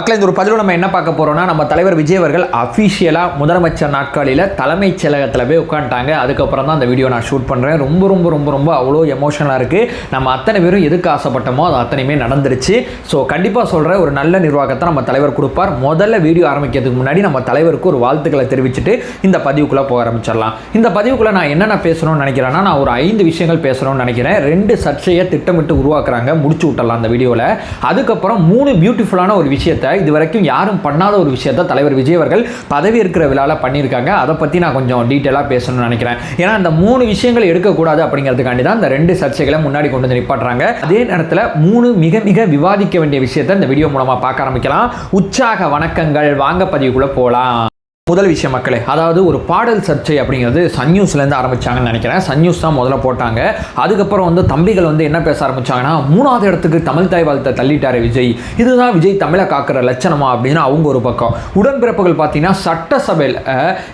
மக்களை இந்த ஒரு பதிவில் நம்ம என்ன பார்க்க போறோம்னா, நம்ம தலைவர் விஜய் அவர்கள் அஃபிஷியலாக முதலமைச்சர் நாட்காலியில் தலைமைச் செயலகத்தில் போய் உட்காந்துட்டாங்க. அதுக்கப்புறம் தான் அந்த வீடியோ நான் ஷூட் பண்ணுறேன். ரொம்ப ரொம்ப ரொம்ப ரொம்ப அவ்வளோ எமோஷனலாக இருக்குது. நம்ம அத்தனை பேரும் எதுக்கு ஆசைப்பட்டோமோ அது அத்தனையுமே நடந்துருச்சு. ஸோ கண்டிப்பாக சொல்கிறேன், ஒரு நல்ல நிர்வாகத்தை நம்ம தலைவர் கொடுப்பார். முதல்ல வீடியோ ஆரம்பிக்கிறதுக்கு முன்னாடி நம்ம தலைவருக்கு ஒரு வாழ்த்துக்களை தெரிவிச்சுட்டு இந்த பதிவுக்குள்ளே போக ஆரம்பிச்சிடலாம். இந்த பதிவுக்குள்ளே நான் என்னென்ன பேசணும்னு நினைக்கிறேன்னா, நான் ஒரு 5 விஷயங்கள் பேசணும்னு நினைக்கிறேன். 2 சர்ச்சையை திட்டமிட்டு உருவாக்குறாங்க, முடிச்சு விட்டலாம் அந்த வீடியோவில். அதுக்கப்புறம் 3 பியூட்டிஃபுல்லான ஒரு விஷயத்தை, இது வரைக்கும் யாரும் பண்ணாத ஒரு விஷயத்தை தலைவர் விஜய் அவர்கள் பதவி இருக்கிற விழாவில் பண்ணியிருக்காங்க. அதை பற்றி நான் கொஞ்சம் டீட்டெயிலாக பேசணும்னு நினைக்கிறேன். ஏன்னா அந்த 3 விஷயங்கள் எடுக்கக்கூடாது அப்படிங்கிறதுக்காண்டி தான் இந்த 2 சர்ச்சைகளை முன்னாடி கொண்டு வந்து நிப்பாட்டுறாங்க. அதே நேரத்தில் 3 மிக மிக விவாதிக்க வேண்டிய விஷயத்தை இந்த வீடியோ மூலமாக பார்க்க ஆரம்பிக்கலாம். உற்சாக வணக்கங்கள், வாங்க பதிவுக்குள்ளே போகலாம். முதல் விஷயம் மக்களே, அதாவது ஒரு பாடல் சர்ச்சை அப்படிங்கிறது சன் நியூஸ்லேருந்து ஆரம்பித்தாங்கன்னு நினைக்கிறேன். சன் நியூஸ் தான் முதல்ல போட்டாங்க. அதுக்கப்புறம் வந்து தம்பிகள் வந்து என்ன பேச ஆரம்பித்தாங்கன்னா, 3வது இடத்துக்கு தமிழ் தாய் வாழ்த்தை தள்ளிட்டாரு விஜய், இதுதான் விஜய் தமிழை காக்கிற லட்சணமா அப்படின்னு அவங்க ஒரு பக்கம். உடன்பிறப்புகள் பார்த்தீங்கன்னா, சட்டசபையில்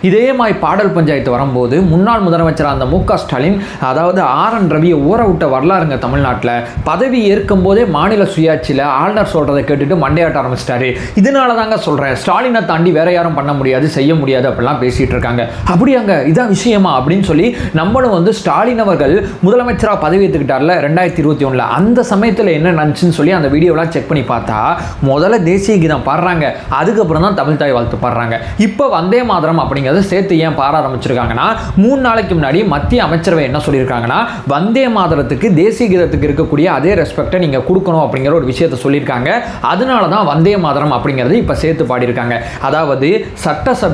இதே மாதிரி பாடல் பஞ்சாயத்து வரும்போது முன்னாள் முதலமைச்சர் அந்த மு.க. ஸ்டாலின், அதாவது ஆர்.என். ரவியை ஊற விட்ட வரலாறுங்க தமிழ்நாட்டில். பதவி ஏற்கும் போதே மாநில சுயாட்சியில் ஆளுநர் சொல்கிறத கேட்டுட்டு மண்டையாட்ட ஆரம்பிச்சிட்டாரு. இதனால தாங்க சொல்கிறேன், ஸ்டாலினை தாண்டி வேற யாரும் பண்ண முடியாது, செய்ய முடியாது அப்படிலாம் பேசிட்டு இருக்காங்க. அப்படியாங்க, இதான் விஷயமா அப்படின்னு சொல்லி நம்மளும் வந்து ஸ்டாலின் அவர்கள் முதலமைச்சராக பதவி ஏற்றுக்கிட்டார்ல 2021, அந்த சமயத்தில் என்ன நடந்துச்சுன்னு சொல்லி அந்த வீடியோலாம் செக் பண்ணி பார்த்தா, முதல்ல தேசிய கீதம் பாடுறாங்க, அதுக்கப்புறம் தான் தமிழ் தாய் வாழ்த்து பாடுறாங்க. இப்போ வந்தே மாதரம் அப்படிங்கிறத சேர்த்து ஏன் பாட ஆரம்பிச்சிருக்காங்கன்னா, 3 நாளைக்கு முன்னாடி மத்திய அமைச்சரவை என்ன சொல்லியிருக்காங்கன்னா, வந்தே மாதரத்துக்கு தேசிய கீதத்துக்கு இருக்கக்கூடிய அதே ரெஸ்பெக்டை நீங்கள் கொடுக்கணும் அப்படிங்கிற ஒரு விஷயத்தை சொல்லியிருக்காங்க. அதனால தான் வந்தே மாதரம் அப்படிங்கிறது இப்போ சேர்த்து பாடியிருக்காங்க. அதாவது சட்டசபையில்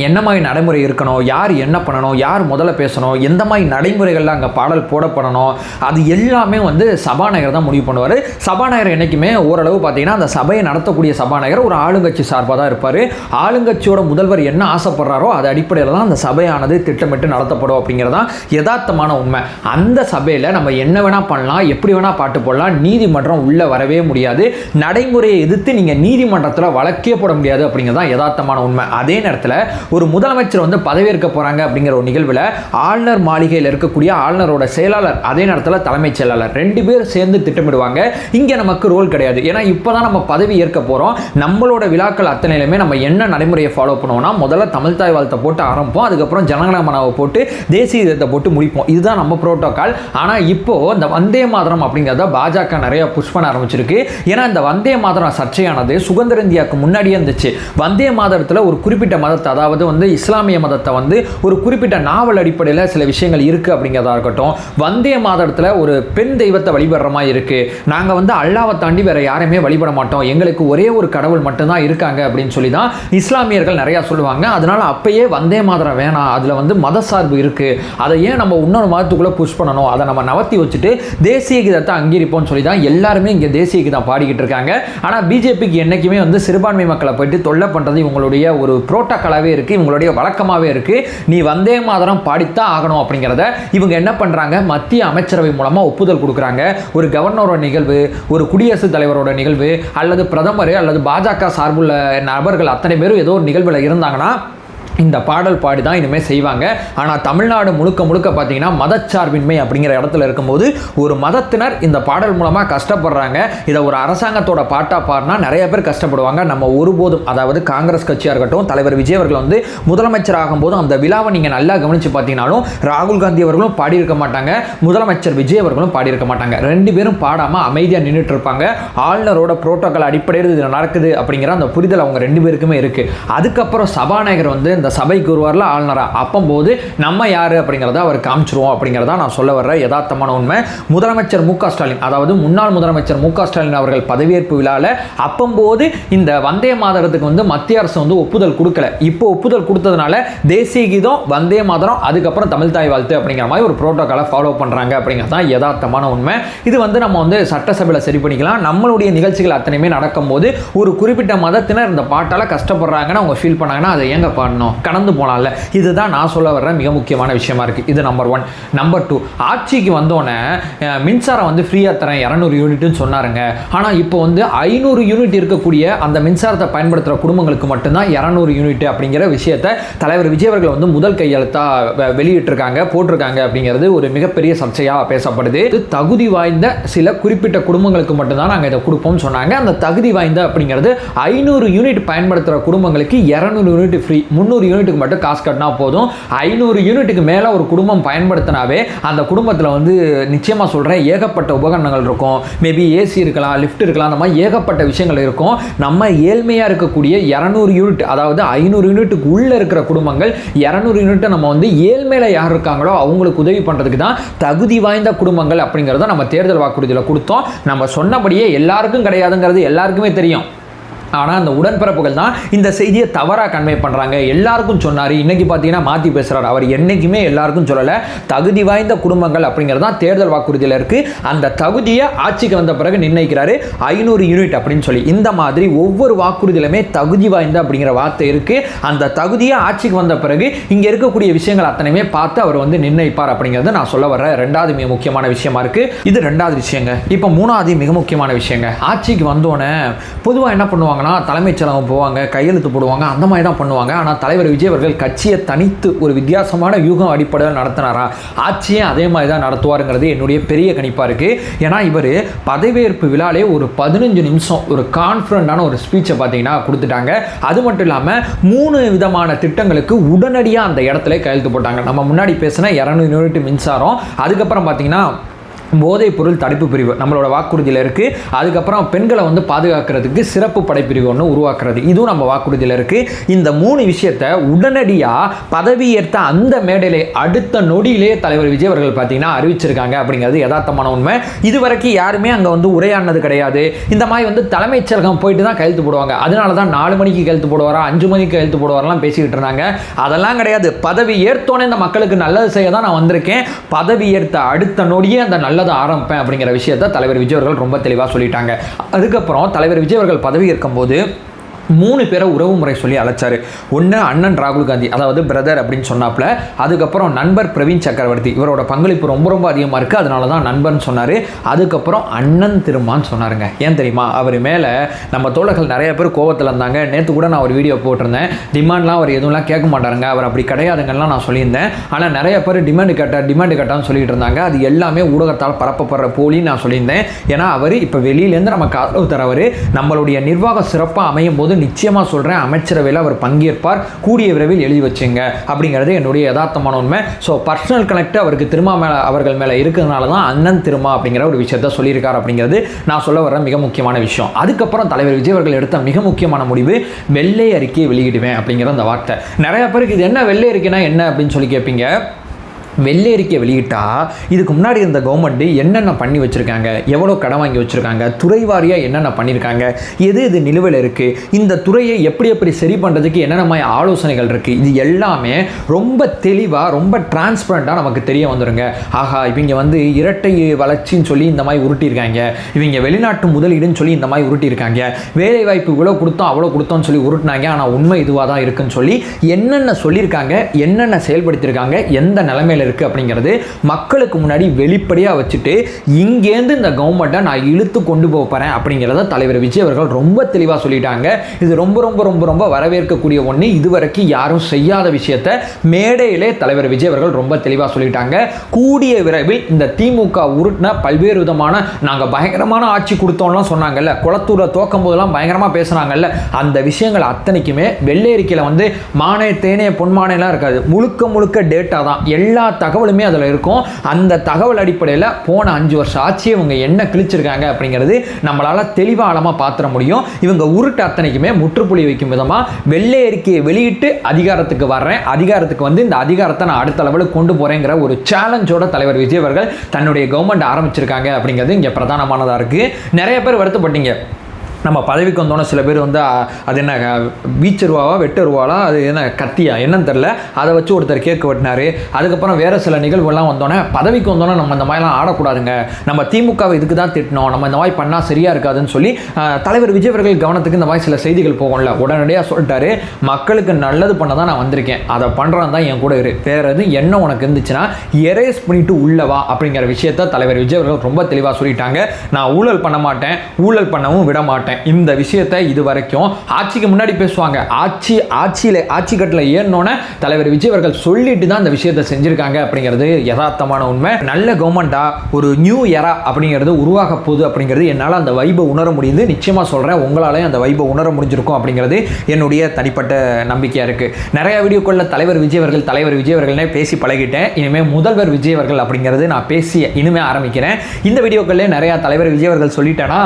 என்ன மாதிரி நடைமுறை இருக்கணும், யார் என்ன பண்ணணும், யார் முதல்ல பேசணும், எந்த மாதிரி நடைமுறைகளில் அங்கே பாடல் போடப்படணும், அது எல்லாமே வந்து சபாநாயகர் தான் முடிவு பண்ணுவார். சபாநாயகர் என்றைக்குமே ஓரளவு பார்த்தீங்கன்னா அந்த சபையை நடத்தக்கூடிய சபாநாயகர் ஒரு ஆளுங்கட்சி சார்பாக தான் இருப்பார். ஆளுங்கட்சியோட முதல்வர் என்ன ஆசைப்படுறாரோ அது அடிப்படையில் தான் அந்த சபையானது திட்டமிட்டு நடத்தப்படும் அப்படிங்கிறது தான் யதார்த்தமான உண்மை. அந்த சபையில் நம்ம என்ன வேணால் பண்ணலாம், எப்படி வேணால் பாட்டு போடலாம், நீதிமன்றம் உள்ளே வரவே முடியாது. நடைமுறையை எதிர்த்து நீங்கள் நீதிமன்றத்தில் வழக்கே போட முடியாது அப்படிங்கிறது தான் யதார்த்தமான உண்மை. அதே நேரத்தில் ஒரு முதலமைச்சர் வந்து பதவியேற்க போறாங்க அப்படிங்கிற ஒரு நிகழ்வில் ஆளுநர் மாளிகையில் இருக்கக்கூடிய ஆளுநரோட செயலாளர், அதே நேரத்தில் தலைமைச் செயலாளர் 2 பேர் சேர்ந்து திட்டமிடுவாங்க. இங்கே நமக்கு ரோல் கிடையாது. ஏன்னா இப்போதான் நம்ம பதவி ஏற்க போறோம். நம்மளோட விழாக்கள் அத்தனையிலுமே நம்ம என்ன நடைமுறையை ஃபாலோ பண்ணுவோம்னா, முதல்ல தமிழ் தாய் வாழ்த்தை போட்டு ஆரம்பிப்போம், அதுக்கப்புறம் ஜனகணமனாவை போட்டு தேசிய கீதத்தை போட்டு முடிப்போம். இதுதான் நம்ம புரோட்டோகால். ஆனால் இப்போ இந்த வந்தே மாதரம் அப்படிங்கிறத பாஜக நிறைய புஷ் பண்ண ஆரம்பிச்சிருக்கு. ஏன்னா இந்த வந்தே மாதரம் சர்ச்சையானது சுதந்திர இந்தியாவுக்கு முன்னாடியே இருந்துச்சு. வந்தே மாதரத்தில் ஒரு குறிப்பிட்ட மதத்தை, அதாவது வந்து இஸ்லாமிய மதத்தை வந்து ஒரு குறிப்பிட்ட நாவல் அடிப்படையில் சில விஷயங்கள் இருக்குது அப்படிங்கிறதா இருக்கட்டும், வந்தே மாதத்தில் ஒரு பெண் தெய்வத்தை வழிபடுற மாதிரி இருக்குது, நாங்கள் வந்து அல்லாவை தாண்டி வேற யாரையுமே வழிபட மாட்டோம், எங்களுக்கு ஒரே ஒரு கடவுள் மட்டும்தான் இருக்காங்க அப்படின்னு சொல்லி தான் இஸ்லாமியர்கள் நிறையா சொல்லுவாங்க. அதனால அப்பயே வந்தே மாதரம் வேணாம், அதில் வந்து மத சார்பு இருக்குது, அதை ஏன் நம்ம இன்னொரு மதத்துக்குள்ளே புஷ் பண்ணணும், அதை நம்ம நவத்தி வச்சுட்டு தேசிய கீதத்தை அங்கீகரிப்போம்னு சொல்லி தான் எல்லாருமே இங்கே தேசிய கீதம் பாடிக்கிட்டு இருக்காங்க. ஆனால் பிஜேபிக்கு என்றைக்குமே வந்து சிறுபான்மை மக்களை போயிட்டு தொல்லை பண்ணுறது இவங்களுடைய ஒரு புரோட்டோகாலாகவே இருக்குது, இவங்களுடைய வழக்கமாகவே இருக்கு. நீ வந்தே மாதரம் பாடித்தான் ஆகணும் அப்படிங்கிறத இவங்க என்ன பண்றாங்க, மத்திய அமைச்சரவை மூலமா ஒப்புதல் கொடுக்குறாங்க. ஒரு கவர்னரோட நிகழ்வு, ஒரு குடியரசுத் தலைவரோட நிகழ்வு, அல்லது பிரதமர் அல்லது பாஜக சார்புள்ள நபர்கள் அத்தனை பேரும் ஏதோ ஒரு நிகழ்வில் இருந்தாங்கன்னா இந்த பாடல் பாடி தான் இனிமேல் செய்வாங்க. ஆனால் தமிழ்நாடு முழுக்க முழுக்க பார்த்தீங்கன்னா மதச்சார்பின்மை அப்படிங்கிற இடத்துல இருக்கும்போது ஒரு மதத்தினர் இந்த பாடல் மூலமாக கஷ்டப்படுறாங்க. இதை ஒரு அரசாங்கத்தோட பாட்டாக பாடினா நிறைய பேர் கஷ்டப்படுவாங்க. நம்ம ஒருபோதும், அதாவது காங்கிரஸ் கட்சியாக இருக்கட்டும், தலைவர் விஜய் அவர்கள் வந்து முதலமைச்சர் ஆகும்போதும் அந்த விழாவை நீங்கள் நல்லா கவனித்து பார்த்தீங்கன்னாலும் ராகுல் காந்தி அவர்களும் பாடியிருக்க மாட்டாங்க, முதலமைச்சர் விஜய் அவர்களும் பாடியிருக்க மாட்டாங்க. 2 பேரும் பாடாமல் அமைதியாக நின்றுட்டு இருப்பாங்க. ஆளுநரோட புரோட்டோகால் அடிப்படையில் இது நடக்குது அப்படிங்கிற அந்த புரிதல் அவங்க 2 பேருக்குமே இருக்குது. அதுக்கப்புறம் சபாநாயகர் வந்து இந்த சபைக்கு வருவார்ல ஆளுநரா, அப்போது நம்ம யாரு அப்படிங்கிறத அவர் காமிச்சிருவோம் அப்படிங்கிறதா நான் சொல்ல வர்ற யதார்த்தமான உண்மை. முதலமைச்சர் மு.க. ஸ்டாலின், அதாவது முன்னாள் முதலமைச்சர் மு.க. ஸ்டாலின் அவர்கள் பதவியேற்பு விழாவில் அப்போது இந்த வந்தே மாதரத்துக்கு வந்து மத்திய அரசு வந்து ஒப்புதல் கொடுக்கல. இப்போ ஒப்புதல் கொடுத்ததுனால தேசிய கீதம், வந்தே மாதரம், அதுக்கப்புறம் தமிழ் தாய் வாழ்த்து அப்படிங்கிற மாதிரி ஒரு புரோட்டோகாலை ஃபாலோ பண்ணுறாங்க அப்படிங்கிறது தான் யதார்த்தமான உண்மை. இது வந்து நம்ம வந்து சட்டசபையில் சரி பண்ணிக்கலாம். நம்மளுடைய நிகழ்ச்சிகள் அத்தனையுமே நடக்கும்போது ஒரு குறிப்பிட்ட மதத்தினர் இந்த பாட்டால் கஷ்டப்படுறாங்கன்னு அவங்க ஃபீல் பண்ணாங்கன்னா அதை ஏங்க பாடணும், விஷயம், கடந்து போனால. இதுதான் நான் சொல்ல வர்ற மிக முக்கியமான விஷயமா இருக்குது. இது நம்பர் 1. நம்பர் 2, ஆட்சிக்கு வந்தோடனே மின்சாரம் வந்து ஃப்ரீயாக தரேன் 200 யூனிட்னு சொன்னாருங்க. ஆனால் இப்போ வந்து 500 யூனிட் இருக்கக்கூடிய அந்த மின்சாரத்தை பயன்படுத்துகிற குடும்பங்களுக்கு மட்டும்தான் 200 யூனிட் அப்படிங்கிற விஷயத்தை தலைவர் விஜய் அவர்கள் வந்து முதல் கையெழுத்தாக வெளியிட்டிருக்காங்க, போட்டிருக்காங்க. அப்படிங்கிறது ஒரு மிகப்பெரிய சர்ச்சையாக பேசப்படுது. தகுதி வாய்ந்த சில குறிப்பிட்ட குடும்பங்களுக்கு மட்டும்தான் நாங்கள் இதை கொடுப்போம்னு சொன்னாங்க. அந்த தகுதி வாய்ந்த அப்படிங்கிறது 500 யூனிட் பயன்படுத்துகிற குடும்பங்களுக்கு 200 யூனிட் ஃப்ரீ, 300 யூனிட்டுக்கு மட்டும் காசு கட்டினா போதும். 500 யூனிட்டுக்கு மேலே ஒரு குடும்பம் பயன்படுத்தினாவே அந்த குடும்பத்தில் வந்து நிச்சயமாக சொல்கிறேன் ஏகப்பட்ட உபகரணங்கள் இருக்கும். மேபி ஏசி இருக்கலாம், லிஃப்ட் இருக்கலாம், அந்த மாதிரி ஏகப்பட்ட விஷயங்கள் இருக்கும். நம்ம ஏழ்மையாக இருக்கக்கூடிய 200 யூனிட், அதாவது 500 யூனிட்டுக்கு உள்ளே இருக்கிற குடும்பங்கள் 200 யூனிட்டை நம்ம வந்து ஏழ்மையில் யார் இருக்காங்களோ அவங்களுக்கு உதவி பண்ணுறதுக்கு தான் தகுதி வாய்ந்த குடும்பங்கள் அப்படிங்கிறத நம்ம தேர்தல் வாக்குறுதியில் கொடுத்தோம். நம்ம சொன்னபடியே எல்லாருக்கும் கிடையாதுங்கிறது எல்லாருக்குமே தெரியும். ஆனால் அந்த உடன்பிறப்புகள் தான் இந்த செய்தியை தவறாக கன்வே பண்ணுறாங்க. எல்லாருக்கும் சொன்னார், இன்றைக்கி பார்த்தீங்கன்னா மாற்றி பேசுகிறார். அவர் என்றைக்குமே எல்லாருக்கும் சொல்லலை. தகுதி வாய்ந்த குடும்பங்கள் அப்படிங்கிறது தான் தேர்தல் வாக்குறுதியில் இருக்குது. அந்த தகுதியை ஆட்சிக்கு வந்த பிறகு நிர்ணயிக்கிறாரு 500 யூனிட் அப்படின்னு சொல்லி. இந்த மாதிரி ஒவ்வொரு வாக்குறுதியிலுமே தகுதி வாய்ந்த அப்படிங்கிற வார்த்தை இருக்குது. அந்த தகுதியை ஆட்சிக்கு வந்த பிறகு இங்கே இருக்கக்கூடிய விஷயங்கள் அத்தனையுமே பார்த்து அவர் வந்து நிர்ணயிப்பார் அப்படிங்கிறது நான் சொல்ல வர 2வது மிக முக்கியமான விஷயமா இருக்குது. இது 2வது விஷயங்க. இப்போ 3வது மிக முக்கியமான விஷயங்க. ஆட்சிக்கு வந்தோடனே பொதுவாக என்ன பண்ணுவாங்க, தலைமைச் செயலகம் போவாங்க, கையெழுத்து போடுவாங்க, அந்த மாதிரி தான் பண்ணுவாங்க. ஆனால் தலைவர் விஜய் அவர்கள் கட்சியை தனித்து ஒரு வித்தியாசமான யூகம் அடிப்படையில் நடத்தினாரா, ஆட்சியை அதே மாதிரி தான் நடத்துவாருங்கிறது என்னுடைய பெரிய கணிப்பாக இருக்குது. ஏன்னா இவர் பதவியேற்பு விழாலே ஒரு 15 நிமிஷம் ஒரு கான்ஃபிடண்டான ஒரு ஸ்பீச்சை பார்த்தீங்கன்னா கொடுத்துட்டாங்க. அது மட்டும் இல்லாமல் 3 விதமான திட்டங்களுக்கு உடனடியாக அந்த இடத்துல கையெழுத்து போட்டாங்க. நம்ம முன்னாடி பேசின 200 யூனிட் மின்சாரம், அதுக்கப்புறம் பார்த்தீங்கன்னா போதைப் பொருள் தடுப்பு பிரிவு நம்மளோட வாக்குறுதியில் இருக்குது. அதுக்கப்புறம் பெண்களை வந்து பாதுகாக்கிறதுக்கு சிறப்பு படைப்பிரிவு ஒன்று உருவாக்குறது, இதுவும் நம்ம வாக்குறுதியில் இருக்குது. இந்த 3 விஷயத்தை உடனடியாக பதவியேற்ற அந்த மேடையிலே அடுத்த நொடியிலே தலைவர் விஜய் அவர்கள் பார்த்தீங்கன்னா அறிவிச்சிருக்காங்க அப்படிங்கிறது யதார்த்தமான உண்மை. இதுவரைக்கும் யாருமே அங்கே வந்து உரையாடினது கிடையாது. இந்த மாதிரி வந்து தலைமைச் செயலகம் போயிட்டு தான் கையெழுத்து போடுவாங்க. அதனால தான் 4 மணிக்கு கையெழுத்து போடுவாரா, 5 மணிக்கு கையெழுத்து போடுவாரெல்லாம் பேசிக்கிட்டு இருந்தாங்க. அதெல்லாம் கிடையாது. பதவி ஏற்றோன்னே இந்த மக்களுக்கு நல்லது செய்ய தான் நான் வந்திருக்கேன். பதவி ஏற்ற அடுத்த நொடியே அந்த நல்ல ஆரம்பிப்பேன் அப்படிங்கிற விஷயத்தை தலைவர் விஜய் அவர்கள் ரொம்ப தெளிவாக சொல்லிட்டாங்க. அதுக்கப்புறம் தலைவர் விஜய் அவர்கள் பதவி ஏற்கும் போது 3 பேரை உறவு முறை சொல்லி அழைச்சாரு. ஒன்று அண்ணன் ராகுல் காந்தி, அதாவது பிரதர் அப்படின்னு சொன்னாப்ல. அதுக்கப்புறம் நண்பர் பிரவீன் சக்கரவர்த்தி, இவரோட பங்களிப்பு ரொம்ப ரொம்ப அதிகமாக இருக்குது, அதனால தான் நண்பர்னு சொன்னார். அதுக்கப்புறம் அண்ணன் திருமான்னு சொன்னாருங்க. ஏன் தெரியுமா, அவர் மேலே நம்ம தோழர்கள் நிறைய பேர் கோவத்தில் இருந்தாங்க. நேற்று கூட நான் ஒரு வீடியோ போட்டிருந்தேன். டிமாண்ட்லாம் அவர் எதுவும்லாம் கேட்க மாட்டாருங்க, அவர் அப்படி கிடையாதுங்கலாம் நான் சொல்லியிருந்தேன். ஆனால் நிறைய பேர் டிமாண்டு கேட்டான்னு சொல்லிட்டு இருந்தாங்க. அது எல்லாமே ஊடகத்தால் பரப்பப்படுற போலின்னு நான் சொல்லியிருந்தேன். ஏன்னா அவர் இப்போ வெளியிலேருந்து நமக்கு ஆதரவு தரவர். நம்மளுடைய நிர்வாகம் சிறப்பாக அமையும் போது நிச்சயமாக சொல்கிறேன் அமைச்சரவையில் அவர் பங்கேற்பார், கூடிய விரைவில் எழுதி வச்சுங்க அப்படிங்கிறது என்னுடைய யதார்த்தமான உண்மை. ஸோ பர்சனல் கனெக்ட் அவருக்கு திருமா அவர்கள் மேலே இருக்கிறதுனால தான் அண்ணன் திருமா அப்படிங்கிற ஒரு விஷயத்த சொல்லியிருக்கார் அப்படிங்கிறது நான் சொல்ல வர மிக முக்கியமான விஷயம். அதுக்கப்புறம் தலைவர் விஜய் அவர்கள் எடுத்த மிக முக்கியமான முடிவு வெள்ளை அறிக்கையை வெளியிடுவேன் அப்படிங்கிற அந்த வார்த்தை. நிறைய பேருக்கு இது என்ன வெள்ளை அறிக்கைனா என்ன அப்படின்னு சொல்லி கேட்பீங்க. வெள்ளை அறிக்கை வெளியிட்டா இதுக்கு முன்னாடி இருந்த கவர்மெண்ட் என்னென்ன பண்ணி வச்சுருக்காங்க, எவ்வளோ கடன் வாங்கி வச்சுருக்காங்க, துறை வாரியாக என்னென்ன பண்ணியிருக்காங்க, எது நிலுவையில் இருக்குது, இந்த துறையை எப்படி சரி பண்ணுறதுக்கு என்னென்ன மாதிரி ஆலோசனைகள் இருக்குது, இது எல்லாமே ரொம்ப தெளிவாக ரொம்ப டிரான்ஸ்பரண்ட்டாக நமக்கு தெரிய வந்துடுங்க. ஆகா, இவங்க வந்து இரட்டை வளர்ச்சின்னு சொல்லி இந்த மாதிரி உருட்டியிருக்காங்க, இவங்க வெளிநாட்டு முதலீடுன்னு சொல்லி இந்த மாதிரி உருட்டியிருக்காங்க, வேலை வாய்ப்பு இவ்வளோ கொடுத்தோம் அவ்வளோ கொடுத்தோம்னு சொல்லி உருட்டினாங்க, ஆனால் உண்மை இதுவாக தான் இருக்குன்னு சொல்லி என்னென்ன சொல்லியிருக்காங்க, என்னென்ன செயல்படுத்தியிருக்காங்க, எந்த நிலைமையில் இருக்குது அப்படிங்கிறது மக்களுக்கு முன்னாடி வெளிப்படையாக வச்சுட்டு இங்கேருந்து இந்த கவர்மெண்ட்டை நான் இழுத்து கொண்டு போகிறேன் அப்படிங்கிறத தலைவர் விஜய் அவர்கள் ரொம்ப தெளிவாக சொல்லிட்டாங்க. இது ரொம்ப ரொம்ப ரொம்ப ரொம்ப வரவேற்கக்கூடிய ஒன்று. இதுவரைக்கும் யாரும் செய்யாத விஷயத்தை மேடையிலே தலைவர் விஜய் அவர்கள் ரொம்ப தெளிவாக சொல்லிட்டாங்க. கூடிய விரைவில் இந்த திமுக உருட்டின பல்வேறு விதமான நாங்கள் பயங்கரமான ஆட்சி கொடுத்தோம்லாம் சொன்னாங்கல்ல, குளத்தூரில் தோக்கும் போதெல்லாம் பயங்கரமாக பேசுனாங்கல்ல, அந்த விஷயங்கள் அத்தனைக்குமே வெள்ளை அறிக்கையில் வந்து மானே தேனே பொன்மானேலாம் இருக்காது, முழுக்க டேட்டா தான், எல்லா தகவலுமே அதில் இருக்கும். அந்த தகவல் அடிப்படையில் போன 5 வருஷம் ஆட்சியை இவங்க என்ன கிழிச்சிருக்காங்க அப்படிங்கிறது நம்மளால் தெளிவாக ஆழமாக பார்த்துட முடியும். இவங்க உருட்டு அத்தனைக்குமே முற்றுப்புள்ளி வைக்கும் விதமாக வெள்ளை அறிக்கையை வெளியிட்டு அதிகாரத்துக்கு வர்றேன், அதிகாரத்துக்கு வந்து இந்த அதிகாரத்தை நான் அடுத்த லெவலுக்கு கொண்டு போகிறேங்கிற ஒரு சேலஞ்சோட தலைவர் விஜய் அவர்கள் தன்னுடைய கவர்மெண்ட் ஆரம்பிச்சிருக்காங்க அப்படிங்கிறது இங்கே பிரதானமானதாக இருக்குது. நிறைய பேர் வருத்தப்பட்டீங்க, நம்ம பதவிக்கு வந்தோன்னே சில பேர் வந்து அது என்ன வீச்சருவாவா வெட்டருவாளா அது என்ன கத்தியா என்னன்னு தெரில, அதை வச்சு ஒருத்தர் கேட்க வெட்டினார். அதுக்கப்புறம் வேறு சில நிகழ்வுகள்லாம் வந்தோன்னே பதவிக்கு வந்தோன்னே நம்ம இந்த மாதிரிலாம் ஆடக்கூடாதுங்க, நம்ம திமுகவை இதுக்கு தான் திட்டணும், நம்ம இந்த மாதிரி பண்ணால் சரியாக இருக்காதுன்னு சொல்லி தலைவர் விஜய் அவர்கள் கவனத்துக்கு இந்த மாதிரி சில செய்திகள் போகும்ல, உடனடியாக சொல்லிட்டாரு மக்களுக்கு நல்லது பண்ண தான் நான் வந்திருக்கேன், அதை பண்ணுறான் தான் என் கூட இரு, வேறு எது என்ன உனக்கு இருந்துச்சுன்னா எரேஸ் பண்ணிட்டு உள்ளவா அப்படிங்கிற விஷயத்த தலைவர் விஜய் அவர்கள் ரொம்ப தெளிவாக சொல்லிட்டாங்க. நான் ஊழல் பண்ண மாட்டேன், ஊழல் பண்ணவும் விட மாட்டேன். இந்த விஷயத்தை இது வரைக்கும் ஆட்சிக்கு முன்னாடி பேசுவாங்க, ஆட்சி கட்டில் ஏறினோன்னே தலைவர் விஜய் அவர்கள் சொல்லிட்டு தான் இந்த விஷயத்தை செஞ்சிருக்காங்க அப்படிங்கிறது யதார்த்தமான உண்மை. நல்ல கவர்மெண்டா ஒரு நியூ எரா அப்படிங்கிறது உருவாக போகுது அப்படிங்கிறது என்னால் அந்த வைபை உணர முடியுது. நிச்சயமாக சொல்கிறேன், உங்களாலே அந்த வைபை உணர முடிஞ்சிருக்கும் அப்படிங்கிறது என்னுடைய தனிப்பட்ட நம்பிக்கையாக இருக்குது. நிறைய வீடியோக்களில் தலைவர் விஜய் அவர்கள்னே பேசி பழகிட்டேன். இனிமேல் முதல்வர் விஜய் அவர்கள் அப்படிங்கிறது நான் பேசி இனிமேல் ஆரம்பிக்கிறேன். இந்த வீடியோக்களிலே நிறையா தலைவர் விஜய் அவர்கள் சொல்லிட்டேன்னா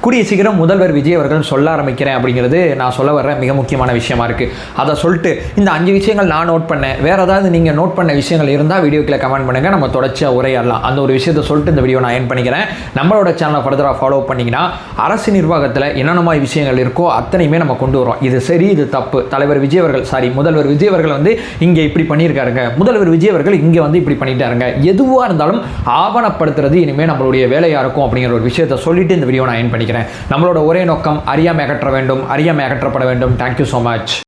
கூடிய சீக்கிரம் முதல்வர் விஜய் அவர்கள் சொல்ல ஆரம்பிக்கிறேன் அப்படிங்கிறது நான் சொல்ல வர்ற மிக முக்கியமான விஷயமா இருக்குது. அதை சொல்லிட்டு இந்த 5 விஷயங்கள் நான் நோட் பண்ணேன், வேறு ஏதாவது நீங்கள் நோட் பண்ண விஷயங்கள் இருந்தால் வீடியோக்களை கமெண்ட் பண்ணுங்கள், நம்ம தொடர்ச்சியாக உரையாடலாம். அந்த ஒரு விஷயத்தை சொல்லிட்டு இந்த வீடியோ நான் என் பண்ணிக்கிறேன். நம்மளோட சேனலை ஃபர்தராக ஃபாலோ பண்ணிங்கன்னா அரசு நிர்வாகத்தில் என்னென்ன மாதிரி விஷயங்கள் இருக்கோ அத்தனையுமே நம்ம கொண்டு வரோம். இது சரி, இது தப்பு, தலைவர் விஜய் அவர்கள் முதல்வர் விஜய் அவர்கள் வந்து இங்கே இப்படி பண்ணியிருக்காருங்க, முதல்வர் விஜய் அவர்கள் இங்கே வந்து இப்படி பண்ணிட்டாருங்க, எதுவாக இருந்தாலும் ஆவணப்படுத்துறது இனிமேல் நம்மளுடைய வேலையாக இருக்கும் அப்படிங்கிற ஒரு விஷயத்தை சொல்லிட்டு இந்த வீடியோ நான் என் பண்ணிக்கிறேன். நம்மளோட ஒரே நோக்கம் அறியாமை அகற்ற வேண்டும், அறியாமை அகற்றப்பட வேண்டும். Thank you so much.